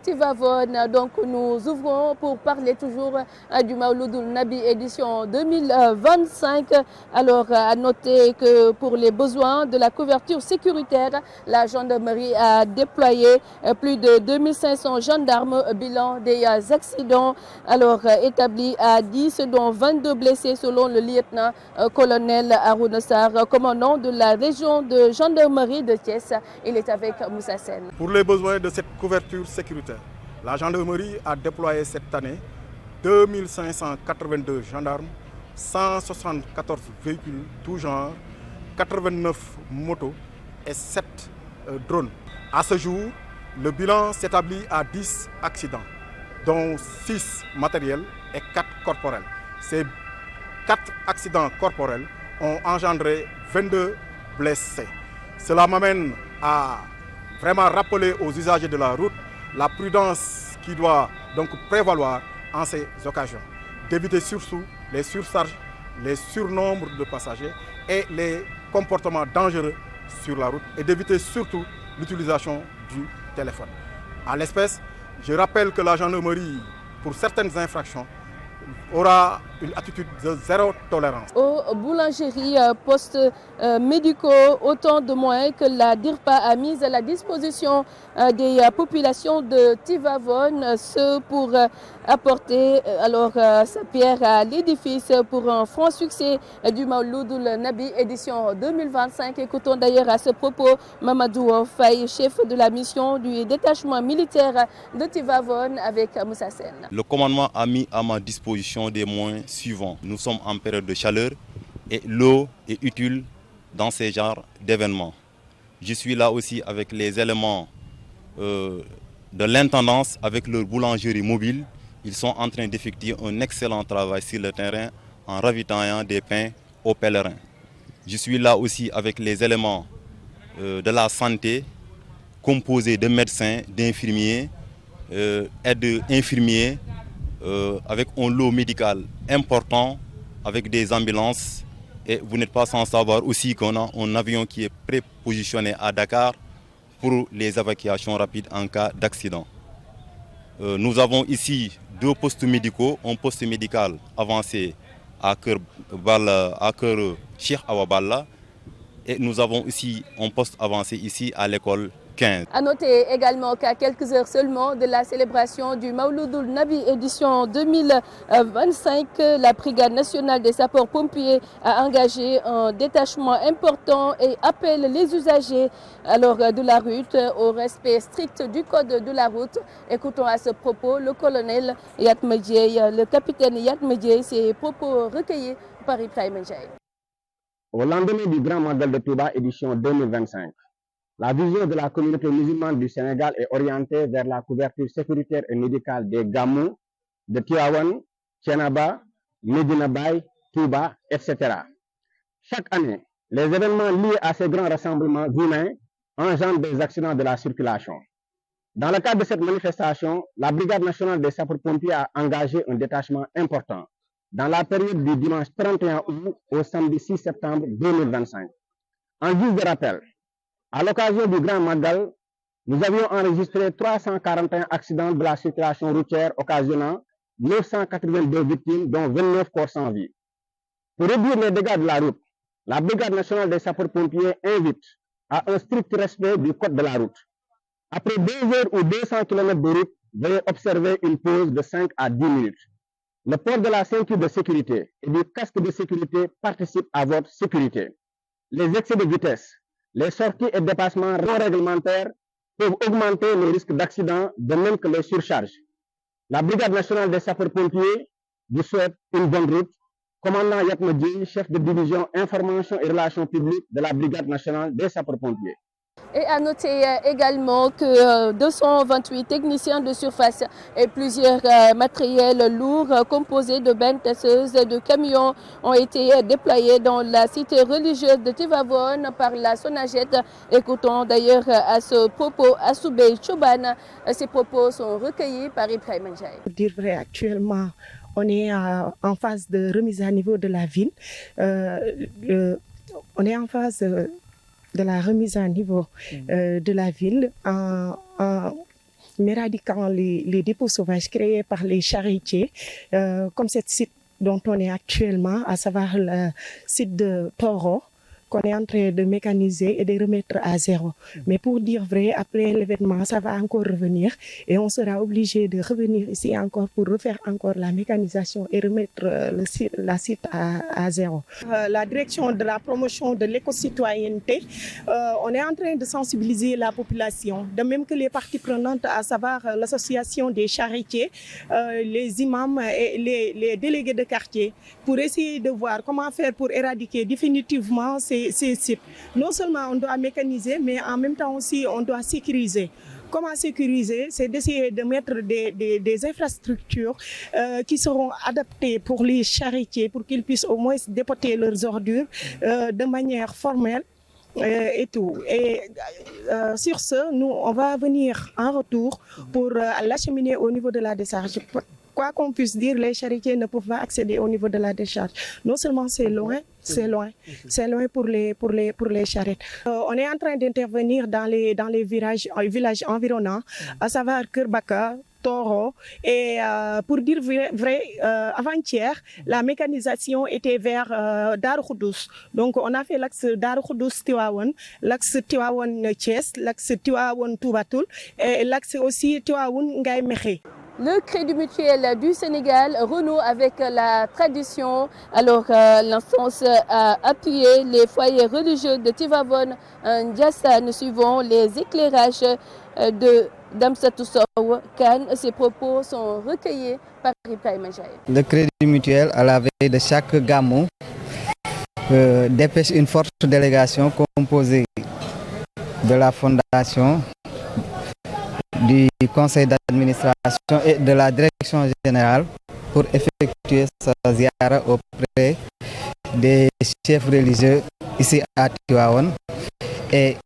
Tivavone, donc nous ouvrons pour parler toujours du Mawloudoul Nabi édition 2025. Alors à noter que pour les besoins de la couverture sécuritaire, la gendarmerie a déployé plus de 2500 gendarmes, bilan des accidents alors établi à 10 dont 22 blessés selon le lieutenant-colonel Harouna Sarr, commandant de la région de gendarmerie de Thiès. Il est avec Moussa Sen. Pour les besoins de cette couverture sécuritaire, la gendarmerie a déployé cette année 2582 gendarmes, 174 véhicules tout genre, 89 motos et 7 drones. À ce jour, le bilan s'établit à 10 accidents, dont 6 matériels et 4 corporels. Ces 4 accidents corporels ont engendré 22 blessés. Cela m'amène à vraiment rappeler aux usagers de la route la prudence qui doit donc prévaloir en ces occasions. D'éviter surtout les surcharges, les surnombres de passagers et les comportements dangereux sur la route et d'éviter surtout l'utilisation du téléphone. À l'espèce, je rappelle que la gendarmerie, pour certaines infractions, aura une attitude de zéro tolérance. Aux boulangeries, postes médicaux, autant de moyens que la DIRPA a mis à la disposition des populations de Tivavone, ce pour apporter sa pierre à l'édifice pour un franc succès du Mawloudoul Nabi édition 2025. Écoutons d'ailleurs à ce propos Mamadou Faye, chef de la mission du détachement militaire de Tivavone avec Moussa Sen. Le commandement a mis à ma disposition des moyens suivants. Nous sommes en période de chaleur et l'eau est utile dans ces genres d'événements. Je suis là aussi avec les éléments de l'intendance, avec leur boulangerie mobile. Ils sont en train d'effectuer un excellent travail sur le terrain en ravitaillant des pains aux pèlerins. Je suis là aussi avec les éléments de la santé composés de médecins, d'infirmiers, aides infirmiers, avec un lot médical important, avec des ambulances. Et vous n'êtes pas sans savoir aussi qu'on a un avion qui est prépositionné à Dakar pour les évacuations rapides en cas d'accident. Nous avons ici 2 postes médicaux, un poste médical avancé à Cœur Cheikh Awa Balla et nous avons aussi un poste avancé ici à l'école 15. A noter également qu'à quelques heures seulement de la célébration du Mawloudoul Nabi édition 2025, la Brigade nationale des sapeurs-pompiers a engagé un détachement important et appelle les usagers de la route au respect strict du code de la route. Écoutons à ce propos le colonel Yatmedjei, le capitaine Yatmedjei, ses propos recueillis par Ibrahim Ndiaye. Au lendemain du Grand Magal de Touba édition 2025, la vision de la communauté musulmane du Sénégal est orientée vers la couverture sécuritaire et médicale des Gamou, de Tivaouane, Thiénaba, Médina Baye, Touba, etc. Chaque année, les événements liés à ces grands rassemblements humains engendrent des accidents de la circulation. Dans le cadre de cette manifestation, la Brigade nationale des sapeurs-pompiers a engagé un détachement important dans la période du dimanche 31 août au samedi 6 septembre 2025. En guise de rappel, à l'occasion du Grand Magal, nous avions enregistré 341 accidents de la circulation routière occasionnant 982 victimes, dont 29 corps sans vie. Pour réduire les dégâts de la route, la Brigade nationale des sapeurs-pompiers invite à un strict respect du code de la route. Après 2 heures ou 200 km de route, veuillez observer une pause de 5 à 10 minutes. Le port de la ceinture de sécurité et du casque de sécurité participe à votre sécurité. Les excès de vitesse, les sorties et dépassements non réglementaires peuvent augmenter le risque d'accident, de même que les surcharges. La Brigade nationale des sapeurs-pompiers vous souhaite une bonne route. Commandant Yatmedjei, chef de division information et relations publiques de la Brigade nationale des sapeurs-pompiers. Et à noter également que 228 techniciens de surface et plusieurs matériels lourds composés de bennes tasseuses et de camions ont été déployés dans la cité religieuse de Tivavone par la Sonaget. Écoutons d'ailleurs à ce propos Assoubey Choban. Ces propos sont recueillis par Ibrahim Ndiaye. Pour dire vrai, actuellement, on est en phase de remise à niveau de la ville. On est en phase de la remise à niveau de la ville éradiquant les dépôts sauvages créés par les charretiers, comme ce site dont on est actuellement, à savoir le site de Toro, qu'on est en train de mécaniser et de remettre à zéro. Mais pour dire vrai, après l'événement, ça va encore revenir et on sera obligé de revenir ici encore pour refaire encore la mécanisation et remettre la site à zéro. La direction de la promotion de l'éco-citoyenneté, on est en train de sensibiliser la population, de même que les parties prenantes, à savoir l'association des charretiers, les imams et les délégués de quartier, pour essayer de voir comment faire pour éradiquer définitivement ces sites. Non seulement on doit mécaniser, mais en même temps aussi on doit sécuriser. Comment sécuriser? C'est d'essayer de mettre des infrastructures qui seront adaptées pour les charretiers, pour qu'ils puissent au moins dépoter leurs ordures de manière formelle. Et tout. Et sur ce, nous, on va venir en retour pour l'acheminer au niveau de la décharge. Quoi qu'on puisse dire, les charretiers ne peuvent pas accéder au niveau de la décharge. Non seulement c'est loin pour les charrettes. On est en train d'intervenir dans les villages environnants, à savoir Kerbaka, Toro, et pour dire vrai, avant-hier, la mécanisation était vers Darou Khoudoss. Donc on a fait l'axe Darou Khoudoss-Tivaouane, l'axe Tivaouane-Thiès, l'axe Tivaouane-Toubatoul et l'axe aussi Tivaouane-Ngaye-Mékhé. Le Crédit Mutuel du Sénégal renoue avec la tradition. Alors, l'instance a appuyé les foyers religieux de Tivaouane, Ndiassane, suivant les éclairages de Damsatou Sow Kane. Ces propos sont recueillis par Ibrahima Jaï. Le Crédit Mutuel, à la veille de chaque gamou, dépêche une forte délégation composée de la fondation, du conseil d'administration et de la direction générale pour effectuer sa ziara auprès des chefs religieux ici à Tivaouane et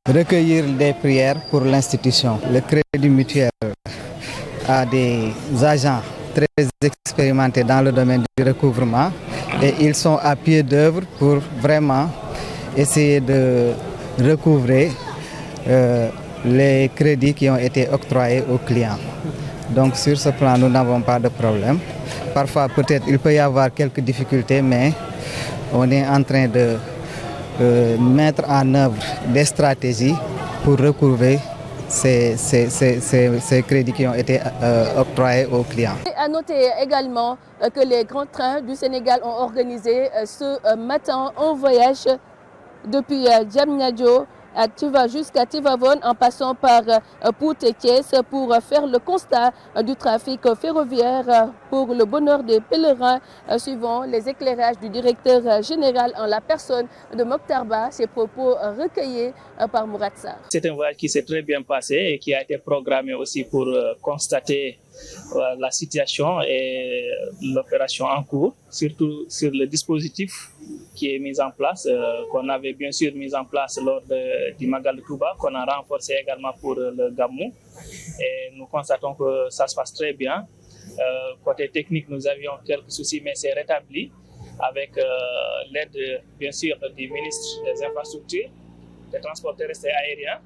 recueillir des prières pour l'institution. Le Crédit Mutuel a des agents très expérimentés dans le domaine du recouvrement et ils sont à pied d'œuvre pour vraiment essayer de recouvrer les crédits qui ont été octroyés aux clients. Donc sur ce plan, nous n'avons pas de problème. Parfois, peut-être, il peut y avoir quelques difficultés, mais on est en train de mettre en œuvre des stratégies pour recouvrer ces crédits qui ont été octroyés aux clients. Et à noter également que les grands trains du Sénégal ont organisé ce matin un voyage depuis Diamniadio jusqu'à Tivaouane en passant par Pout et Thiès pour faire le constat du trafic ferroviaire pour le bonheur des pèlerins, suivant les éclairages du directeur général en la personne de Mokhtarba. Ces propos recueillis par Mourad Sarr. C'est un voyage qui s'est très bien passé et qui a été programmé aussi pour constater la situation et l'opération en cours, surtout sur le dispositif qui est mis en place, qu'on avait bien sûr mis en place lors du Magal de Touba, qu'on a renforcé également pour le Gamou. Et nous constatons que ça se passe très bien. Côté technique, nous avions quelques soucis, mais c'est rétabli avec l'aide bien sûr du ministre des Infrastructures, des Transports terrestres et aériens,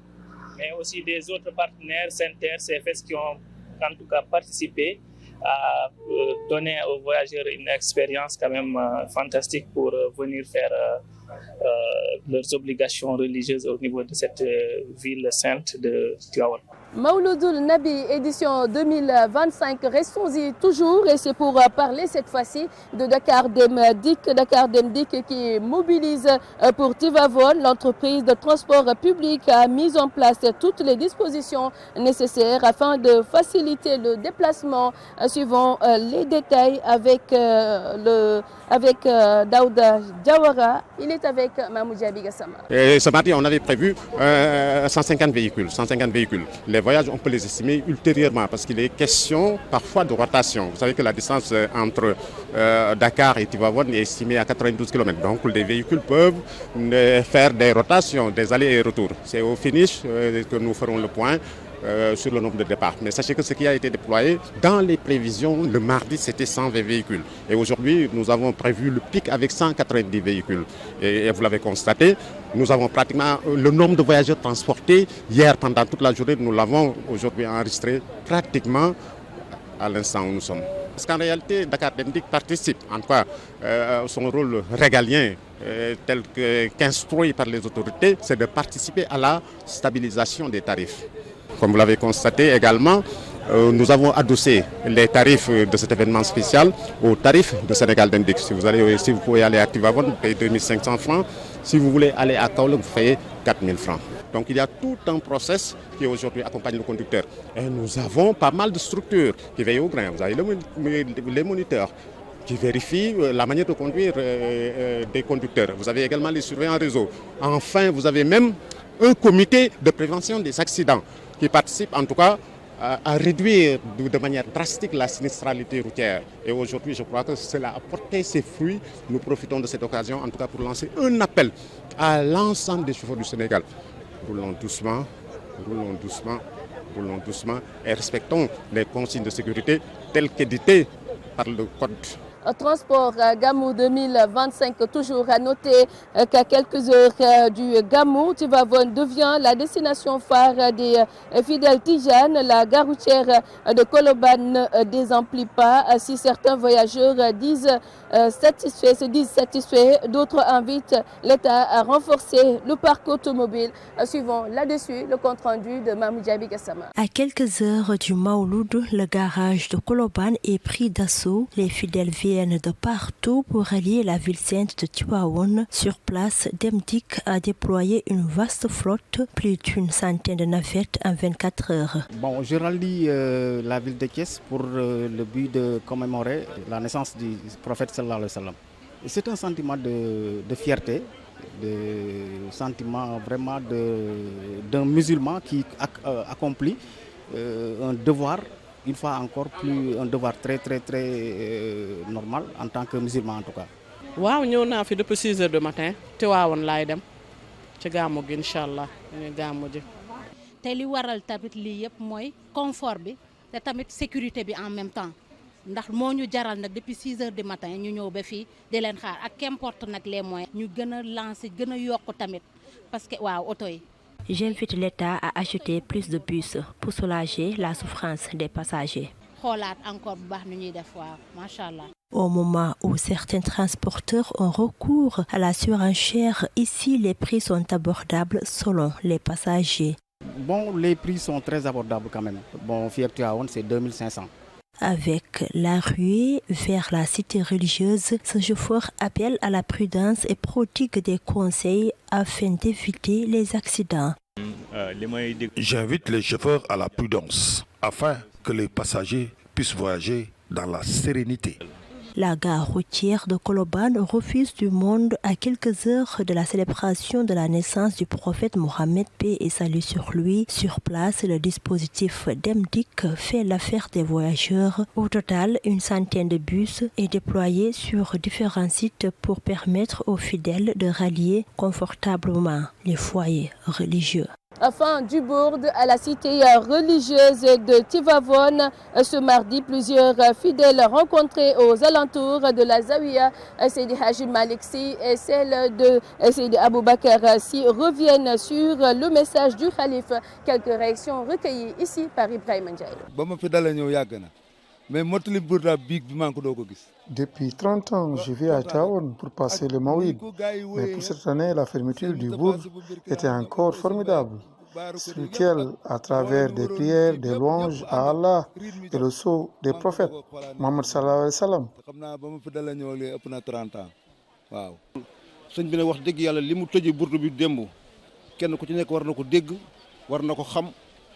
mais aussi des autres partenaires, Senter, CFS, qui ont en tout cas participé à donner aux voyageurs une expérience quand même fantastique pour venir faire leurs obligations religieuses au niveau de cette ville sainte de Tivaouane. Maouloudoul Nabi, édition 2025, restons-y toujours et c'est pour parler cette fois-ci de Dakar Dem Dik qui mobilise pour Tivaouane. L'entreprise de transport public a mis en place toutes les dispositions nécessaires afin de faciliter le déplacement. Suivant les détails avec Daouda Diawara, il est avec Mamoudja Bigassama. Ce matin, on avait prévu 150 véhicules. Les voyages, on peut les estimer ultérieurement parce qu'il est question parfois de rotation. Vous savez que la distance entre Dakar et Tivaouane est estimée à 92 km. Donc les véhicules peuvent faire des rotations, des allers et retours. C'est au finish que nous ferons le point sur le nombre de départs. Mais sachez que ce qui a été déployé dans les prévisions, le mardi, c'était 120 véhicules. Et aujourd'hui, nous avons prévu le pic avec 190 véhicules. Et vous l'avez constaté, nous avons pratiquement le nombre de voyageurs transportés. Hier, pendant toute la journée, nous l'avons aujourd'hui enregistré pratiquement à l'instant où nous sommes. Parce qu'en réalité, Dakar Dem Dikk participe, en tout cas, son rôle régalien, tel qu'instruit par les autorités, c'est de participer à la stabilisation des tarifs. Comme vous l'avez constaté également, nous avons adossé les tarifs de cet événement spécial aux tarifs de Sénégal Dem Dikk. Si vous pouvez aller à Tivaouane, vous payez 2500 francs. Si vous voulez aller à Kaolack, vous payez 4000 francs. Donc il y a tout un process qui aujourd'hui accompagne le conducteur. Et nous avons pas mal de structures qui veillent au grain. Vous avez les moniteurs qui vérifient la manière de conduire des conducteurs. Vous avez également les surveillants réseau. Enfin, vous avez même un comité de prévention des accidents qui participe en tout cas à réduire de manière drastique la sinistralité routière. Et aujourd'hui, je crois que cela a porté ses fruits. Nous profitons de cette occasion, en tout cas, pour lancer un appel à l'ensemble des chauffeurs du Sénégal. Roulons doucement, roulons doucement, roulons doucement et respectons les consignes de sécurité telles qu'éditées par le Code. Transport Gamou 2025, toujours à noter qu'à quelques heures du Gamou, Tivaouane devient la destination phare des fidèles tijanes. La gare routière de Colobane ne désemplit pas. Si certains voyageurs se disent satisfaits, d'autres invitent l'État à renforcer le parc automobile. Suivons là-dessus le compte-rendu de Mamou Diaby Gassama. À quelques heures du Maouloud, le garage de Colobane est pris d'assaut. Les fidèles viennent de partout pour rallier la ville sainte de Tivaouane. Sur place, Dem Dikk a déployé une vaste flotte, plus d'une centaine de navettes en 24 heures. Bon, je rallie la ville de Thiès pour le but de commémorer la naissance du prophète sallallahu alayhi wa sallam. C'est un sentiment de fierté, de sentiment vraiment d'un musulman qui accomplit un devoir. Une fois encore plus un devoir très normal en tant que musulman en tout cas. waaw ñëw naa fi depuis 6 heures du matin Tivaouane laay dem ci gàmmu gi incha allah gàmmu ji. te li waral tamit lii yëpp mooy confort bi te tamit sécurité bi en même temps ndax moo ñu jaral nag depuis 6 heures du matin ñu ñëw ba fii di leen xaar ak qu'importe nag les moyens ñu gën a lancer gën a yokk tamit parce que waaw oto yi. J'invite l'État à acheter plus de bus pour soulager la souffrance des passagers. Au moment où certains transporteurs ont recours à la surenchère, ici les prix sont abordables selon les passagers. Bon, les prix sont très abordables quand même. Bon, Fiat Tivaouane, c'est 2500. Avec la ruée vers la cité religieuse, ce chauffeur appelle à la prudence et prodigue des conseils afin d'éviter les accidents. J'invite les chauffeurs à la prudence afin que les passagers puissent voyager dans la sérénité. La gare routière de Colobane refuse du monde à quelques heures de la célébration de la naissance du prophète Mohammed, paix et salut sur lui. Sur place, le dispositif Dem Dikk fait l'affaire des voyageurs. Au total, une centaine de bus est déployée sur différents sites pour permettre aux fidèles de rallier confortablement les foyers religieux. Fin du bourde à la cité religieuse de Tivaouane. Ce mardi, plusieurs fidèles rencontrés aux alentours de la Zawiya Seydi Hadji Malick Sy et celle de Seydi Aboubacar Sy reviennent sur le message du khalife. Quelques réactions recueillies ici par Ibrahima Ndiaye. Depuis 30 ans, je vis à Tivaouane pour passer le Mawlid. Mais pour cette année, la fermeture du bourg était encore formidable. Spirituel à travers des prières, des louanges à Allah et le sceau des prophètes. Mohammed sallallahu alayhi wa sallam. sëñ bi ne wax dëgg yàlla li mu tëjee burdu bi démb kenn ku ci nekk war na ko dégg war na ko xam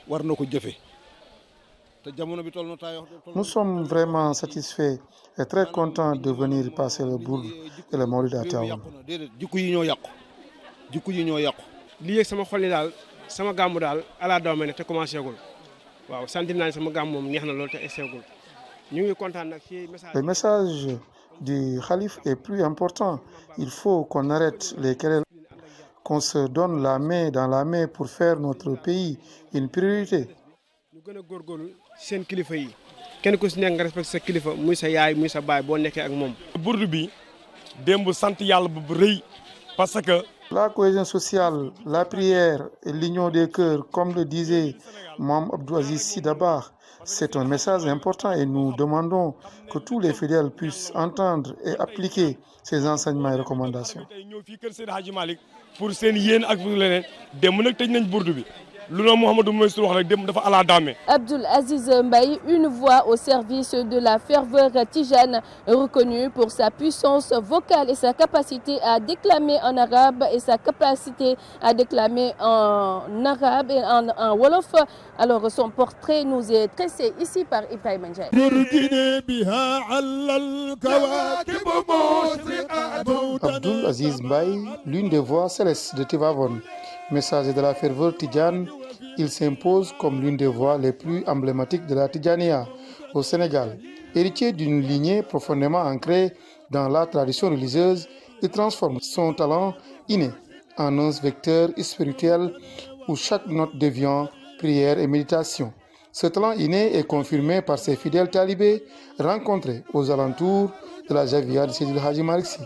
war na ko jëfe. Nous sommes vraiment satisfaits et très contents de venir passer le bourg et le Mawlid à Tivaouane. jikko yi ñoo yàqu jikko yi ñoo yàqu. lii sama xol ni daal sama gàmmu daal ala doome ne te commencé gul waaw sant naa sama gàmmu moom neex na loolu te essayé gul ñu ngi kontaan nag ci message. Le message du khalife est plus important. Il faut qu'on arrête les querelles, qu'on se donne la main dans la main pour faire notre pays une priorité. gën a góorgóorlu seen kilifa yi kenn ku si nekk nga respecté sa kilifa muy sa yaay muy sa baay boo nekkee ak moom. burdu bi démb sant yàlla bu rëy parce que. La cohésion sociale, la prière et l'union des cœurs, comme le disait Mame Abdou Aziz Sy Dabakh, c'est un message important et nous demandons que tous les fidèles puissent entendre et appliquer ces enseignements et recommandations. Pour seen yéen ak leneen dem nag tëj nañ burdu bi lu la Mouhamadou Moïse wax rek dem dafa ala daame. Abdoul Aziz Mbaye, une voix au service de la ferveur tijane, reconnue pour sa puissance vocale et sa capacité à déclamer en arabe et sa capacité à déclamer en arabe et en wolof. Alors son portrait nous est tressé ici par Ibrahima Ndiaye. Abdoul Aziz Mbaye, l'une des voix célestes de Tivaouane, messager de la ferveur tidjane, il s'impose comme l'une des voix les plus emblématiques de la Tidjaniya au Sénégal. Héritier d'une lignée profondément ancrée dans la tradition religieuse, il transforme son talent inné en un vecteur spirituel où chaque note devient prière et méditation. Ce talent inné est confirmé par ses fidèles talibés rencontrés aux alentours de la Javia de Seydil Hadji Malick Sy.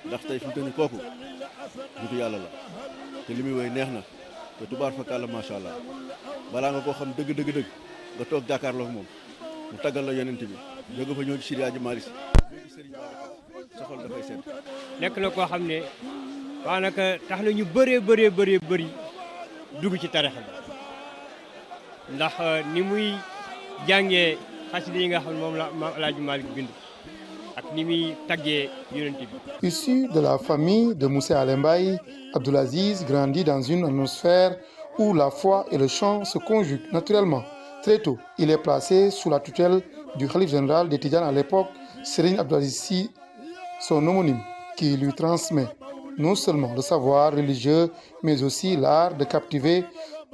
ndax tey fi mu toll nii kooku nitu yàlla la te li muy woy neex na te tubaar fa kàlla macha allah balaa nga koo xam dëgg nga toog jàkkaarloo moom mu taggal la yonent bi jóge fa ñëw ci Seydi Hadji Malick Sy sa xol dafay seet. nekk na koo xam ne daanaka tax na ñu bëri dugg ci tarixa bi ndax ni muy jàngee xasida yi nga xam ne moom la El Hadji Malick bind. Issu de la famille de Moussa Alembaï, Abdoul Aziz grandit dans une atmosphère où la foi et le chant se conjuguent naturellement. Très tôt, il est placé sous la tutelle du khalife général des Tidjanes à l'époque, Serigne Abdoul Aziz Sy, son homonyme, qui lui transmet non seulement le savoir religieux, mais aussi l'art de captiver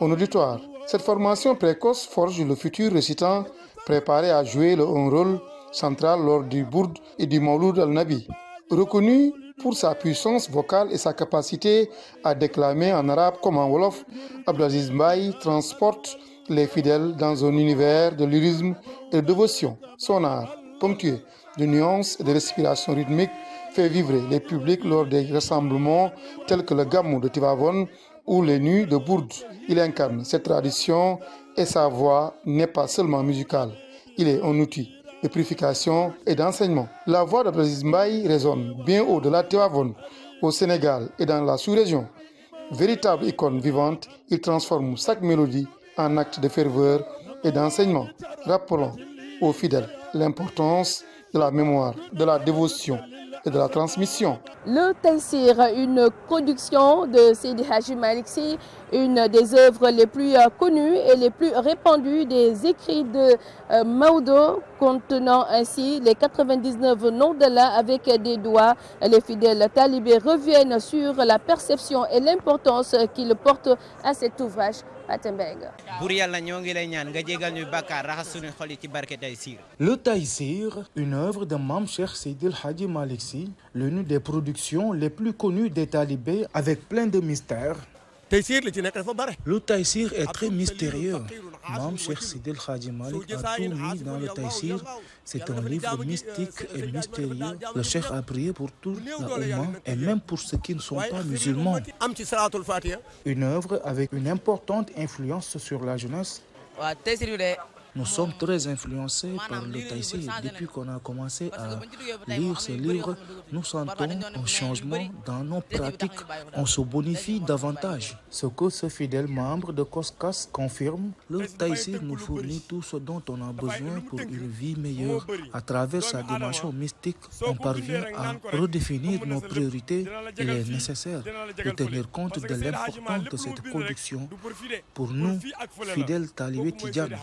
un auditoire. Cette formation précoce forge le futur récitant préparé à jouer un rôle central lors du Bourd et du Mawlud al-Nabi. Reconnu pour sa puissance vocale et sa capacité à déclamer en arabe comme en wolof, Abdoul Aziz Mbaye transporte les fidèles dans un univers de lyrisme et de dévotion. Son art, ponctué de nuances et de respiration rythmique, fait vibrer les publics lors des rassemblements tels que le Gamou de Tivaouane ou les nuits de Bourd. Il incarne cette tradition et sa voix n'est pas seulement musicale, il est un outil de purification et d'enseignement. La voix d'Abdoul Aziz Mbaye résonne bien au-delà de Tivaouane, au Sénégal et dans la sous-région. Véritable icône vivante, il transforme chaque mélodie en acte de ferveur et d'enseignement, rappelant aux fidèles l'importance de la mémoire, de la dévotion et de la transmission. Le Taïsir, une production de Seydi Hadji Malick Sy, une des œuvres les plus connues et les plus répandues des écrits de Maodo, contenant ainsi les 99 noms d'Allah avec des doigts. Les fidèles talibés reviennent sur la perception et l'importance qu'ils portent à cet ouvrage. Le Taïsir, une œuvre de Mame Cheikh Seydil Hadji Malick Sy, l'une des productions les plus connues des talibés avec plein de mystères. Le Taïsir est très mystérieux. Mame Cheikh Seydil Hadji Malick a tout mis dans le Taïsir. C'est un livre mystique et mystérieux. Le Cheikh a prié pour toute la Oumma et même pour ceux qui ne sont pas musulmans. Une œuvre avec une importante influence sur la jeunesse. Nous sommes très influencés par le Taïsir. Depuis qu'on a commencé à lire ce livre, nous sentons un changement dans nos pratiques. On se bonifie davantage. Ce que ce fidèle membre de Koskas confirme, le Taïsir nous fournit tout ce dont on a besoin pour une vie meilleure. À travers sa dimension mystique, on parvient à redéfinir nos priorités. Il est nécessaire de tenir compte de l'importance de cette production pour nous, fidèles talibés tidjanes.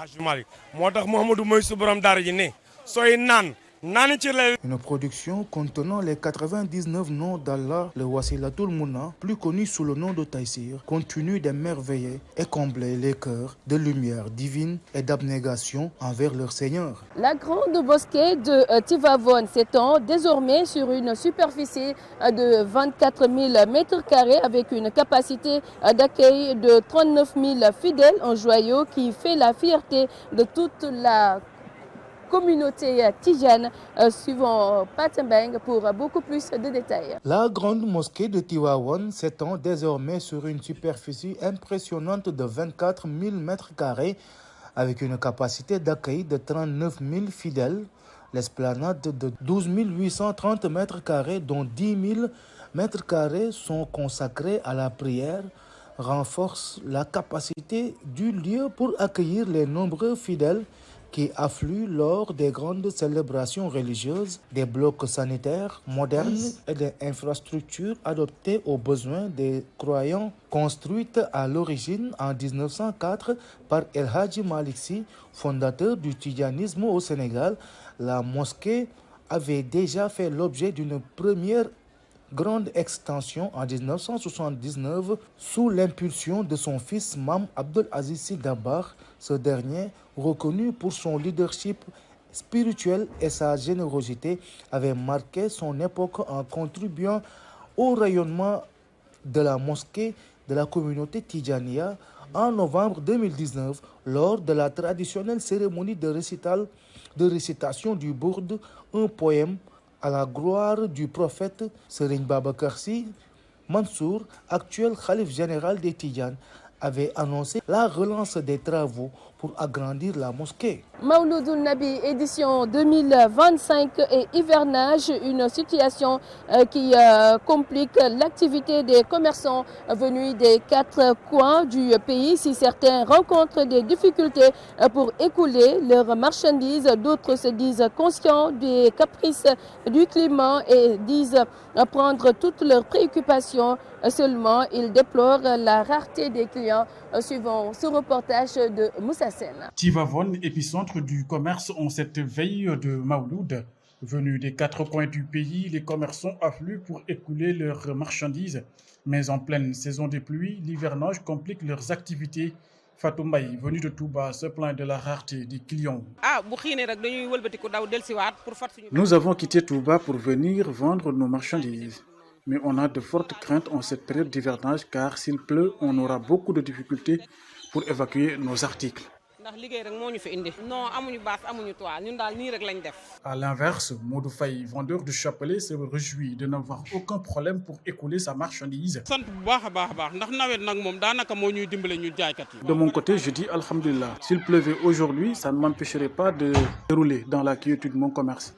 moo tax Mouhamadou Moïse borom daara ji ne sooy naan Une production contenant les 99 noms d'Allah, le Wasilatul Mouna, plus connu sous le nom de Taïsir, continue d'émerveiller et combler les cœurs de lumière divine et d'abnégation envers leur Seigneur. La grande mosquée de Tivaouane s'étend désormais sur une superficie de 24 000 m² avec une capacité d'accueil de 39 000 fidèles, un joyau qui fait la fierté de toute la communauté tijane, suivant Patembeng pour beaucoup plus de détails. La grande mosquée de Tivaouane s'étend désormais sur une superficie impressionnante de 24 000 m² avec une capacité d'accueil de 39 000 fidèles. L'esplanade de 12 830 m², dont 10 000 m² sont consacrés à la prière, renforce la capacité du lieu pour accueillir les nombreux fidèles qui affluent lors des grandes célébrations religieuses. Des blocs sanitaires modernes et des infrastructures adaptées aux besoins des croyants. Construite à l'origine en 1904 par El Hadji Malick Sy, fondateur du tidjanisme au Sénégal, la mosquée avait déjà fait l'objet d'une première grande extension en 1979 sous l'impulsion de son fils Mame Abdel Aziz Sy Dabakh. Ce dernier, reconnu pour son leadership spirituel et sa générosité, avait marqué son époque en contribuant au rayonnement de la mosquée de la communauté Tidjaniya. En novembre 2019, lors de la traditionnelle cérémonie de récitation du Bourde, un poème à la gloire du prophète Serigne Babacar Sy Mansour, actuel khalife général des Tidjanes, avait annoncé la relance des travaux pour agrandir la mosquée. Mawloudoul Nabi édition 2025 et hivernage, une situation qui complique l'activité des commerçants venus des 4 coins du pays. Si certains rencontrent des difficultés pour écouler leurs marchandises, d'autres se disent conscients des caprices du climat et disent prendre toutes leurs préoccupations. Seulement, ils déplorent la rareté des clients, suivant ce reportage de Moussa Sène. Tivaouane, épicentre du commerce en cette veille de Mawloud. Venus des 4 coins du pays, les commerçants affluent pour écouler leurs marchandises. Mais en pleine saison des pluies, l'hivernage complique leurs activités. Fatou Mbaye, venu de Touba, se plaint de la rareté des clients. Nous avons quitté Touba pour venir vendre nos marchandises. Mais on a de fortes craintes en cette période d'hivernage car s'il pleut, on aura beaucoup de difficultés pour évacuer nos articles. À l'inverse, Modou Faye, vendeur de chapelet, se réjouit de n'avoir aucun problème pour écouler sa marchandise. De mon côté, je dis Alhamdulillah. S'il pleuvait aujourd'hui, ça ne m'empêcherait pas de dérouler dans la quiétude mon commerce.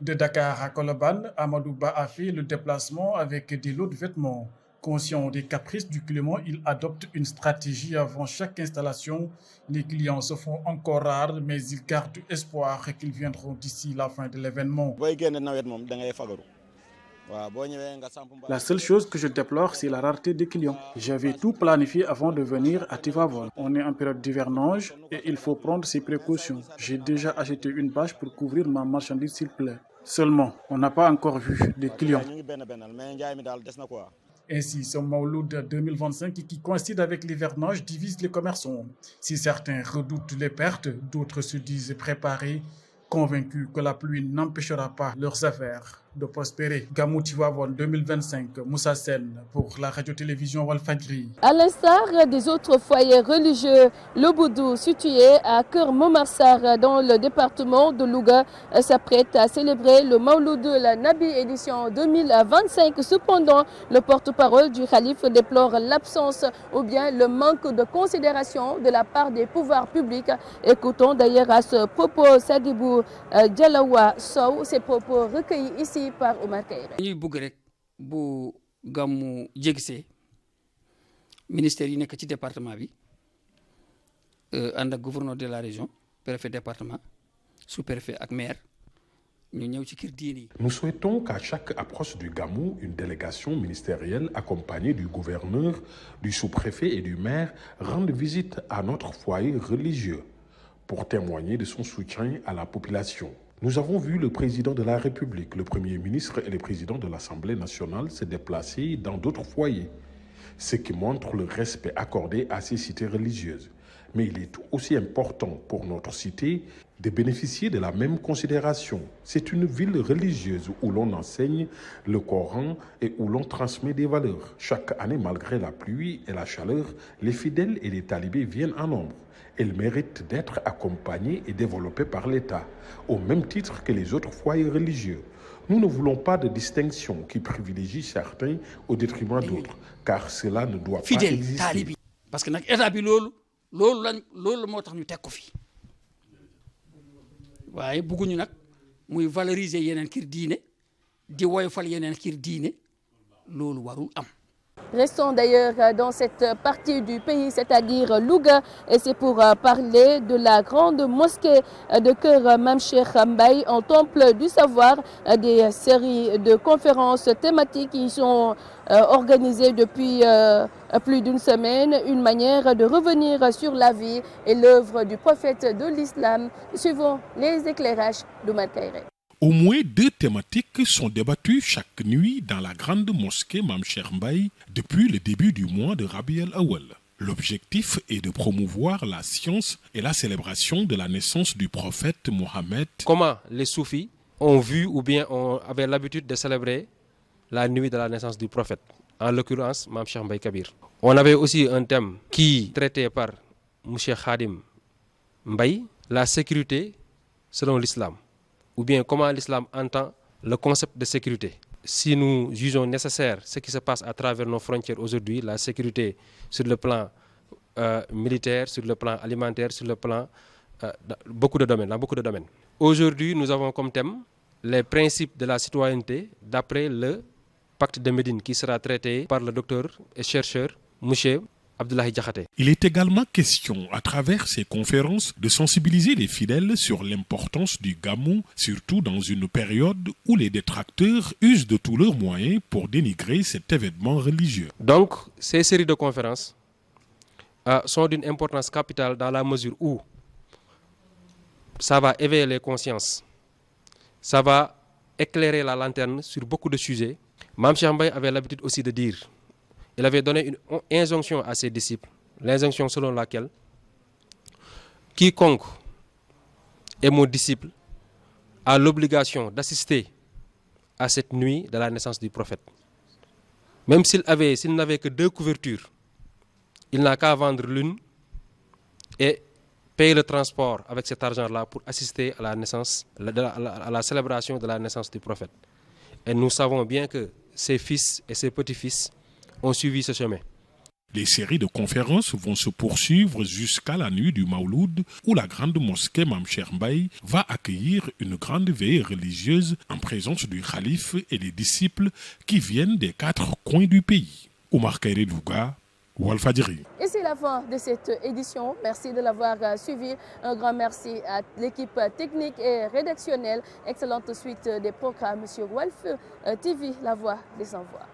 De Dakar à Colobane, Amadou Ba a fait le déplacement avec des lots de vêtements. Conscient des caprices du climat, il adopte une stratégie avant chaque installation. Les clients se font encore rares, mais ils gardent espoir qu'ils viendront d'ici la fin de l'événement. La seule chose que je déplore, c'est la rareté des clients. J'avais tout planifié avant de venir à Tivaouane. On est en période d'hivernage et il faut prendre ses précautions. J'ai déjà acheté une bâche pour couvrir ma marchandise s'il plaît. Seulement, on n'a pas encore vu de clients. Ainsi, ce Mawloud 2025 qui coïncide avec l'hivernage divise les commerçants. Si certains redoutent les pertes, d'autres se disent préparés, convaincus que la pluie n'empêchera pas leurs affaires de prospérer. Gamou Tivaouane 2025, Moussa Sène pour la radio-télévision Walfadjri. À l'instar des autres foyers religieux, le Boudou, situé à Keur Momarsar dans le département de Louga, s'apprête à célébrer le Mawloudoul Nabi édition 2025. Cependant, le porte-parole du Khalife déplore l'absence ou bien le manque de considération de la part des pouvoirs publics. Écoutons d'ailleurs à ce propos Sadibou Dialawa Sow, ces propos recueillis ici par Omar Kayre. ñuy bëgg rek bu gàmmu jégsee ministère yi nekk ci département bi ànd ak gouverneur de la région préfet département sous-préfet ak maire ñu ñëw ci kër diine yi. Nous souhaitons qu'à chaque approche du Gamou, une délégation ministérielle accompagnée du gouverneur, du sous-préfet et du maire rende visite à notre foyer religieux. pour témoigner de son soutien à la population. Nous avons vu le président de la République, le Premier ministre et le président de l'Assemblée nationale se déplacer dans d'autres foyers, ce qui montre le respect accordé à ces cités religieuses. Mais il est tout aussi important pour notre cité de bénéficier de la même considération. C'est une ville religieuse où l'on enseigne le Coran et où l'on transmet des valeurs. Chaque année, malgré la pluie et la chaleur, les fidèles et les talibés viennent en nombre. Ils méritent d'être accompagnés et développés par l'État, au même titre que les autres foyers religieux. Nous ne voulons pas de distinction qui privilégie certains au détriment d'autres, car cela ne doit pas exister. Parce que nag état bi loolu moo tax ñu teg ko fi waaye bëgguñu nag muy valoriser yeneen kir diine di woyofal yeneen kir diine loolu warul am. Restons d'ailleurs dans cette partie du pays, c'est-à-dire Louga, et c'est pour parler de la grande mosquée de Keur Mame Cheikh Mbaye, en temple du savoir. Des séries de conférences thématiques qui sont organisées depuis plus d'une semaine, une manière de revenir sur la vie et l'œuvre du prophète de l'islam. Suivons les éclairages d'Oumar Kairé. Au moins 2 thématiques sont débattues chaque nuit dans la grande mosquée Mame Cheikh Mbaye depuis le début du mois de Rabi el-Awwal. L'objectif est de promouvoir la science et la célébration de la naissance du prophète Mohammed. Comment les soufis ont vu ou bien avaient l'habitude de célébrer la nuit de la naissance du prophète, en l'occurrence Mame Cheikh Mbaye Kabir. On avait aussi un thème qui traité par M. Khadim Mbaye, la sécurité selon l'islam, ou bien comment l'islam entend le concept de sécurité. Si nous jugeons nécessaire ce qui se passe à travers nos frontières aujourd'hui, la sécurité sur le plan militaire, sur le plan alimentaire, sur le plan dans beaucoup de domaines. Aujourd'hui, nous avons comme thème les principes de la citoyenneté d'après le pacte de Médine qui sera traité par le docteur et chercheur M. Abdoulaye Diakhaté. Il est également question, à travers ces conférences, de sensibiliser les fidèles sur l'importance du gamou, surtout dans une période où les détracteurs usent de tous leurs moyens pour dénigrer cet événement religieux. Donc, ces séries de conférences sont d'une importance capitale dans la mesure où ça va éveiller les consciences, ça va éclairer la lanterne sur beaucoup de sujets. Mame Cheikh Mbaye avait l'habitude aussi de dire, il avait donné une injonction à ses disciples, l'injonction selon laquelle quiconque est mon disciple a l'obligation d'assister à cette nuit de la naissance du prophète. Même s'il n'avait que 2 couvertures, il n'a qu'à vendre l'une et payer le transport avec cet argent-là pour assister à la naissance, à la célébration de la naissance du prophète. Et nous savons bien que ses fils et ses petits-fils ont suivi ce chemin. Les séries de conférences vont se poursuivre jusqu'à la nuit du Mawloud, où la grande mosquée Mame Cheikh Mbaye va accueillir une grande veillée religieuse en présence du khalife et des disciples qui viennent des 4 coins du pays. Oumar Kairé Louga, Walfadjri. Et c'est la fin de cette édition. Merci de l'avoir suivi. Un grand merci à l'équipe technique et rédactionnelle. Excellente suite des programmes sur Walf TV, la voix des sans-voix.